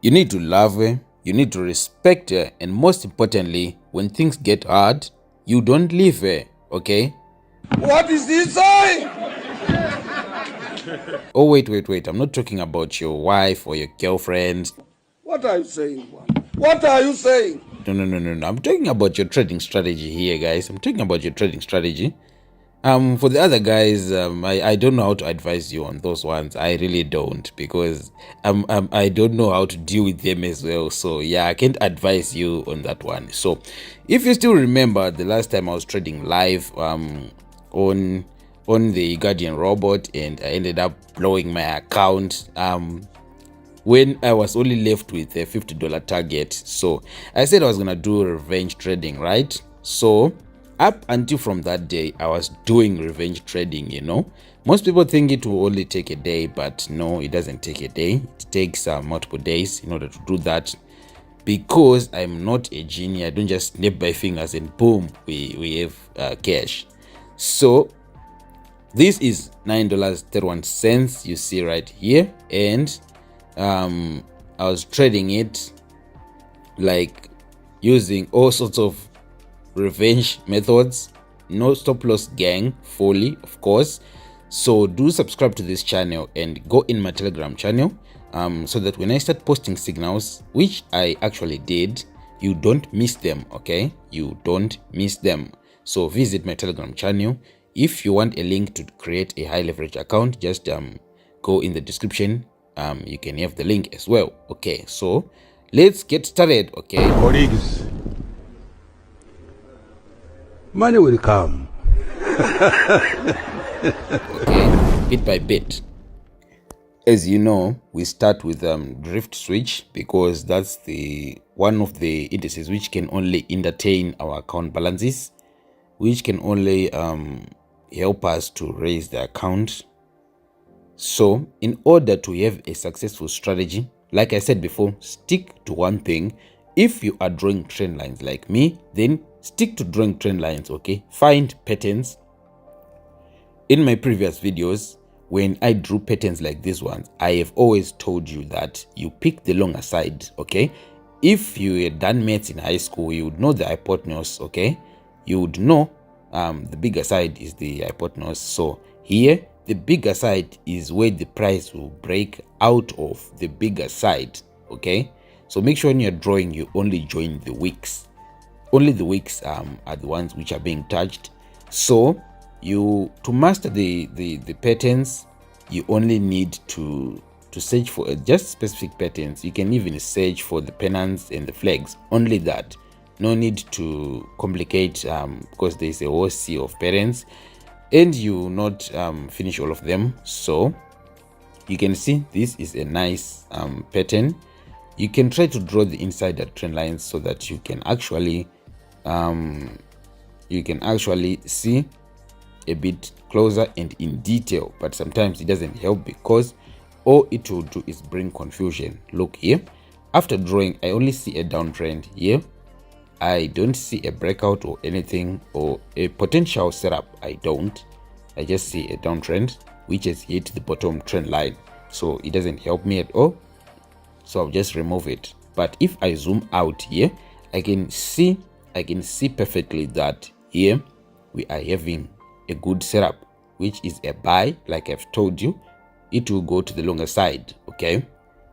You need to love her, you need to respect her, and most importantly, when things get hard, you don't leave her, okay? What is he saying? Oh, wait. I'm not talking about your wife or your girlfriend. What are you saying? What are you saying? No. I'm talking about your trading strategy here, guys. I'm talking about your trading strategy. For the other guys, I don't know how to advise you on those ones. I really don't, because I don't know how to deal with them as well. So yeah, I can't advise you on that one. So if you still remember the last time I was trading live on the Guardian robot, and I ended up blowing my account when I was only left with a $50 target. So I said I was gonna do revenge trading, right? So up until from that day, I was doing revenge trading. Most people think it will only take a day, but no, it doesn't take a day. It takes multiple days in order to do that, because I'm not a genie. I don't just snap my fingers and boom, we have cash. So this is $9.31 you see right here, and I was trading it like using all sorts of revenge methods, no stop loss gang fully, of course. So do subscribe to this channel and go in my Telegram channel, so that when I start posting signals, which I actually did, you don't miss them, okay? You don't miss them. So visit my Telegram channel. If you want a link to create a high leverage account, just go in the description. You can have the link as well. Okay, so let's get started. Okay, Colleagues, money will come. okay, bit by bit. As you know, we start with drift switch, because that's the one of the indices which can only entertain our account balances, which can only help us to raise the account. So in order to have a successful strategy, like I said before, stick to one thing. If you are drawing trend lines like me, then stick to drawing trend lines, okay? Find patterns. In my previous videos, when I drew patterns like this one, I have always told you that you pick the longer side, okay? If you had done maths in high school, you would know the hypotenuse, okay? You would know the bigger side is the hypotenuse. So here, the bigger side is where the price will break out of the bigger side, okay? So make sure when you're drawing, you only join the wicks. Only the wicks are the ones which are being touched. So to master the patterns, you only need to search for just specific patterns. You can even search for the pennants and the flags, only that. No need to complicate, because there's a whole sea of patterns and you not finish all of them. So you can see this is a nice pattern. You can try to draw the insider trend lines so that you can actually see a bit closer and in detail, but sometimes it doesn't help, because all it will do is bring confusion. Look here, after drawing, I only see a downtrend here. I don't see a breakout or anything, or a potential setup. I just see a downtrend which has hit the bottom trend line, so it doesn't help me at all. So I'll just remove it. But if I zoom out here, I can see perfectly that here we are having a good setup, which is a buy. Like I've told you, it will go to the longer side, okay?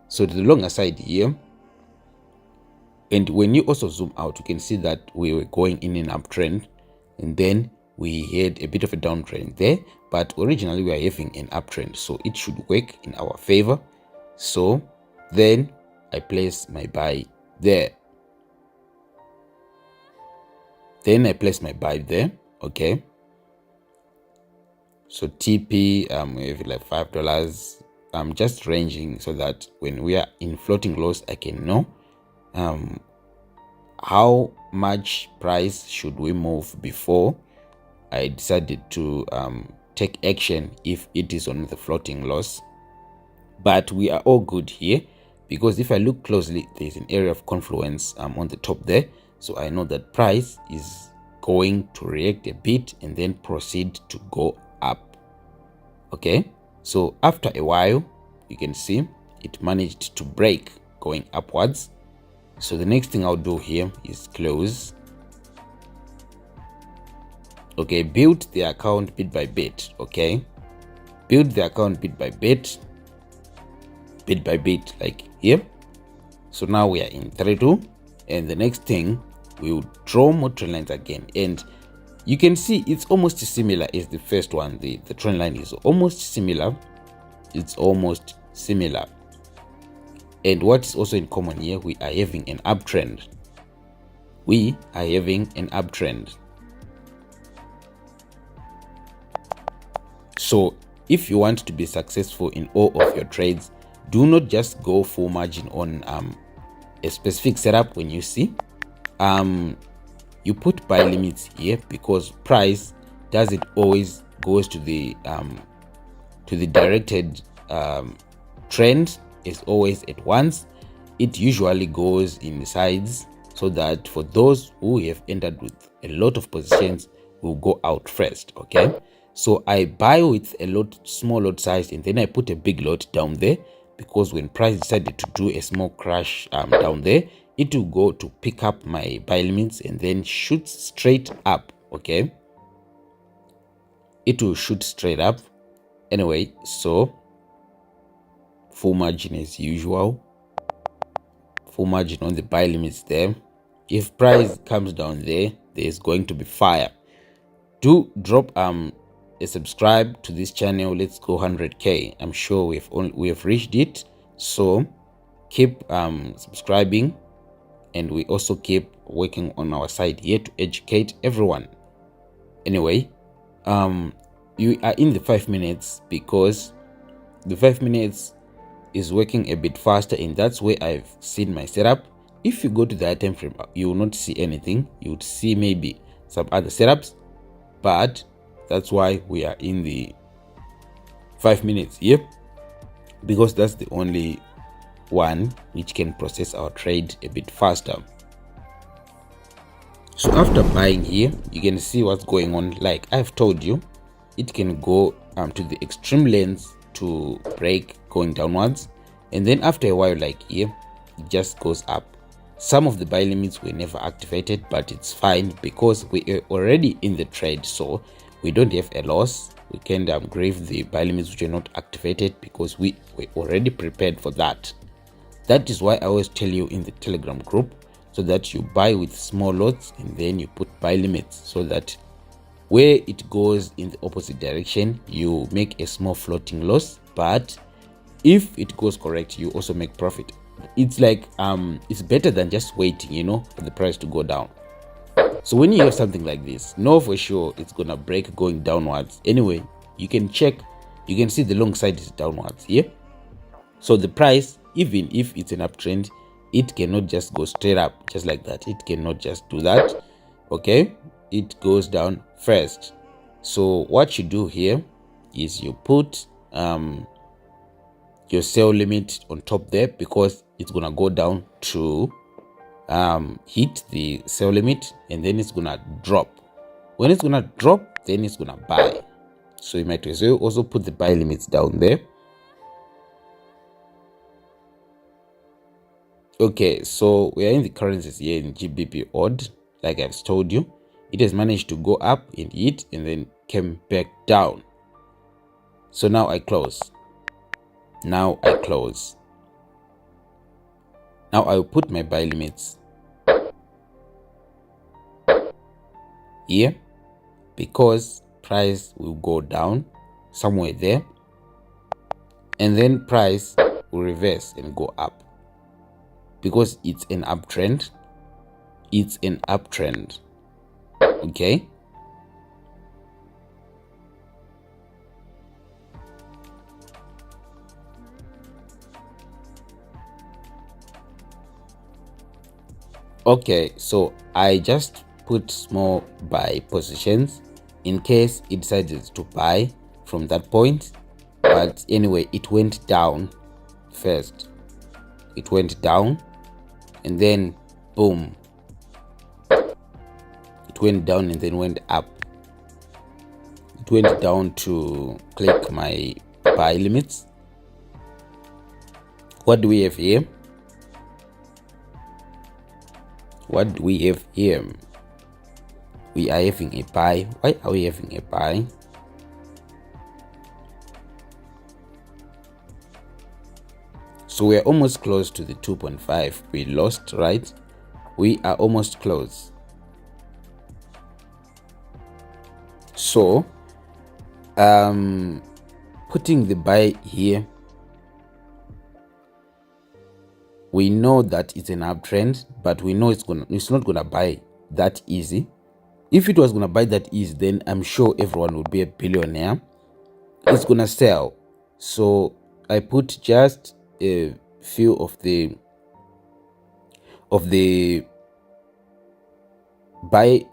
So to the longer side here, and when you also zoom out, you can see that we were going in an uptrend, and then we had a bit of a downtrend there, but originally we are having an uptrend, so it should work in our favor. So then I place my buy there. Okay? So TP, we have like $5. I'm just ranging so that when we are in floating loss, I can know how much price should we move before I decided to take action if it is on the floating loss. But we are all good here, because if I look closely, there's an area of confluence on the top there. So I know that price is going to react a bit and then proceed to go up. Okay, so after a while, you can see it managed to break going upwards. So the next thing I'll do here is close. Okay, build the account bit by bit. Okay, build the account bit by bit, like here. So now we are in 32, and the next thing we will draw more trend lines again, and you can see it's almost similar as the first one. The trend line is almost similar. It's almost similar. And what is also in common here, we are having an uptrend. We are having an uptrend. So if you want to be successful in all of your trades, do not just go full margin on a specific setup. When you see you put buy limits here, because price doesn't always goes to the directed trend is always at once. It usually goes in the sides, so that for those who have entered with a lot of positions will go out first. Okay, so I buy with a small lot size, and then I put a big lot down there, because when price decided to do a small crash down there, it will go to pick up my buy limits and then shoot straight up. Okay, it will shoot straight up. Anyway, so full margin as usual, full margin on the buy limits there. If price comes down there, there's going to be fire. Do drop a subscribe to this channel. Let's go 100k. I'm sure we have reached it, so keep subscribing, and we also keep working on our side here to educate everyone. Anyway, you are in the 5 minutes, because the 5 minutes is working a bit faster, and that's where I've seen my setup. If you go to the time frame, you will not see anything. You would see maybe some other setups, but that's why we are in the 5 minutes here, because that's the only one which can process our trade a bit faster. So after buying here, you can see what's going on. Like I've told you, it can go to the extreme lengths to break going downwards, and then after a while, like here, it just goes up. Some of the buy limits were never activated, but it's fine, because we are already in the trade, so we don't have a loss. We can grave the buy limits which are not activated, because we were already prepared for that. That is why I always tell you in the Telegram group, so that you buy with small lots and then you put buy limits, so that where it goes in the opposite direction, you make a small floating loss, but if it goes correct, you also make profit. It's like it's better than just waiting, for the price to go down. So when you have something like this, know for sure it's gonna break going downwards. Anyway, you can check, you can see the long side is downwards here. So the price, even if it's an uptrend, it cannot just go straight up just like that. It cannot just do that. Okay, it goes down first. So what you do here is you put your sell limit on top there, because it's gonna go down to hit the sell limit, and then it's gonna drop. When it's gonna drop, then it's gonna buy. So you might as well also put the buy limits down there. Okay, so we are in the currencies here in GBP odd. Like I've told you, it has managed to go up and hit, and then came back down. So now I close. Now I close. Now I will put my buy limits here, because price will go down somewhere there, and then price will reverse and go up, because it's an uptrend. It's an uptrend. Okay, okay, so I just put small buy positions in case it decided to buy from that point. But anyway, it went down first. It went down, and then boom, it went down and then went up. It went down to click my buy limits. What do we have here? what do we have here? We are having a buy. Why are we having a buy? So we're almost close to the 2.5 we lost, right? We are almost close. So putting the buy here, we know that it's an uptrend, but we know it's not gonna buy that easy. If it was gonna buy that easy, then I'm sure everyone would be a billionaire. It's gonna sell. So I put just a few of the buy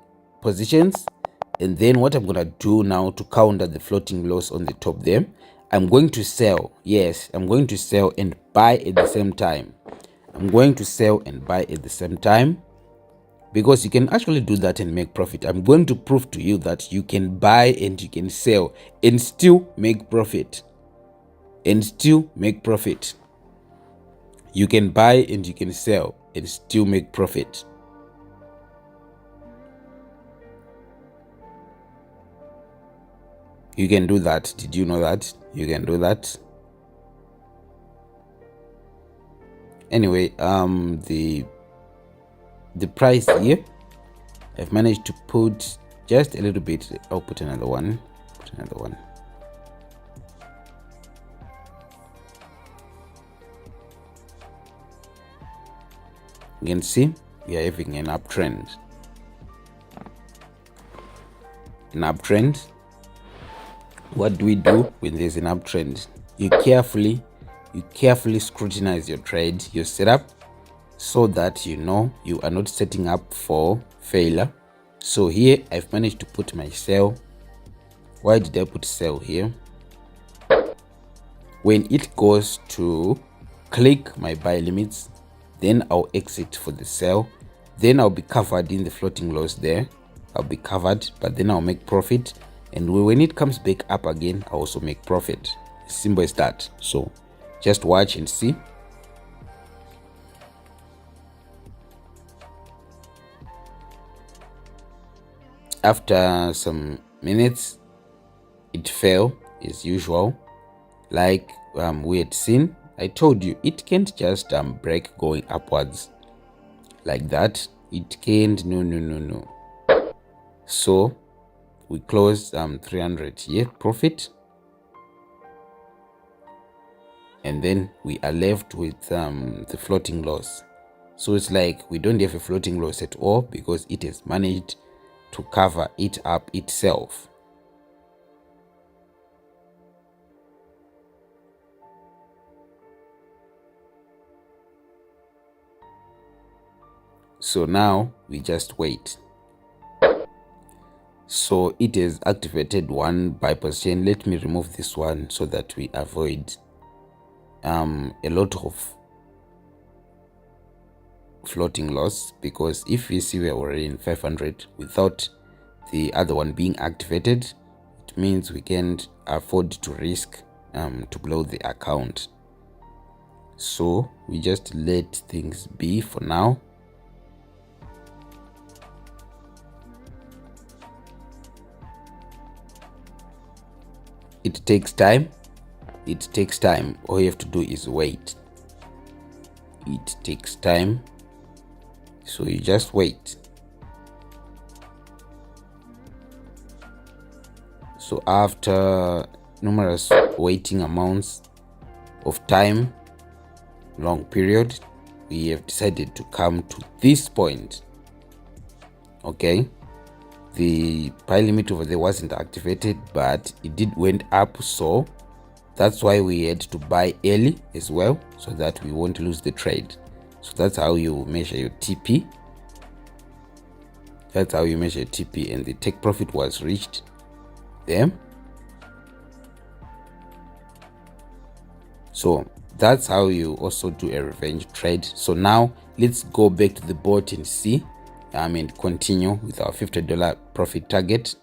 positions, and then what I'm gonna do now to counter the floating loss on the top there, I'm going to sell. Yes, I'm going to sell and buy at the same time. I'm going to sell and buy at the same time, because you can actually do that and make profit. I'm going to prove to you that you can buy and you can sell and still make profit. You can buy and you can sell and still make profit. You can do that. Did you know that? You can do that. Anyway, the price here, I've managed to put just a little bit. I'll put another one. You can see we are having an uptrend. What do we do when there's an uptrend? You carefully scrutinize your trade, your setup, so that you know you are not setting up for failure. So here I've managed to put my sell. Why did I put sell here? When it goes to click my buy limits, then I'll exit for the sell. Then I'll be covered in the floating loss there. I'll be covered, but then I'll make profit. And when it comes back up again, I also make profit. Simple as that. So just watch and see. After some minutes, it fell as usual, like we had seen. I told you it can't just break going upwards like that. It can't. No. So we closed 300 here profit, and then we are left with the floating loss. So it's like we don't have a floating loss at all, because it has managed to cover it up itself. So now we just wait. So it has activated one buy position. Let me remove this one so that we avoid a lot of floating loss, because if we see we're already in 500 without the other one being activated, it means we can't afford to risk to blow the account. So we just let things be for now. It takes time. All you have to do is wait. It takes time, so you just wait. So after numerous waiting amounts of time, long period, we have decided to come to this point. Okay, the buy limit over there wasn't activated, but it did went up, so that's why we had to buy early as well, so that we won't lose the trade. So that's how you measure your TP. And the take profit was reached there. So that's how you also do a revenge trade. So now let's go back to the bot and see and continue with our $50 profit target.